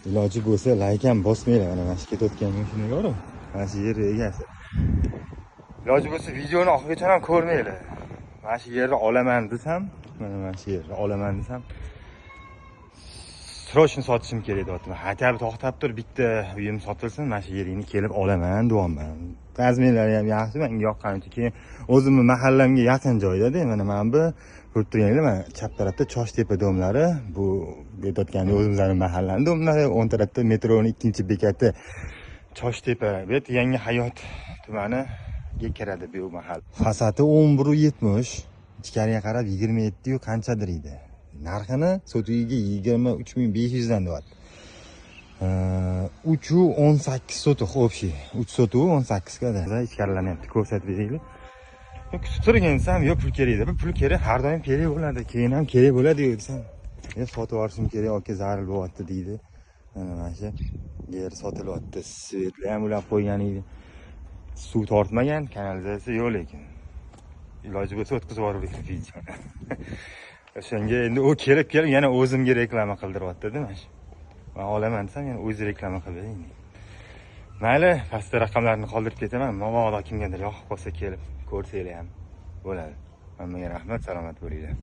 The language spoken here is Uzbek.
Iloji bo'lsa like ham bosmanglar. Mana shu ketayotgan mashinaga ko'rib. Mana shu yer egasi. Iloji bo'lsa videoni oxirigacha ham ko'rmanglar. Mana shu yerni olaman desam, mana shu yerni olaman desam, srochni sotishim kerak deyapti. Hatto to'xtab tur, bitta uyim sotilsin, mana shu yeringni kelib olaman deyapman. Razmerlari ham yaxshi, menga yoqqani uchun. Keyin o'zimning mahallamga yaqin joyda-da, mana bu ko'rib turganinglar, mana chap tarafda Choshtepa domlari, bu aytayotganda o'zimizning mahallaning domlari, o'ng tarafda metroning ikkinchi bekati Choshtepa, bu yerda Yangi hayot tumaniga kiradi bu mahal. Fasati 11.70, ichkariga qarab 27 yu qanchadir edi. Narxini sotugiga 23.500 dan deyapti. 3.18 sotuq общий. 3 sotuq 18 ga da. Ichkarilarni ko'rsatib beraylik. Kutib turgansam, yo'q pul kerak deb, pul kerak, har doim kerak bo'ladi, keyin ham kerak bo'ladi desam, sotib olishim kerak, yoki zarar bo'lyapti deydi. Mana shu yer sotilyapti, svetlar ham ulab qo'ygan edi. Suv tortmagan, kanalizatsiya yo'q lekin. Iloji bo'lsa o'tkazib yuborib video. O'shanga endi u kelib yana o'zimga reklama qildiryapti-da mana shu. Men olaman desam, yana o'zi reklama qilib bering. Mayli, pastda raqamlarni qoldirib ketaman. Mabodo kimgadir yoqib qolsa kelib ko'rsanglar ham bo'ladi. Hammaga rahmat, salomat bo'linglar.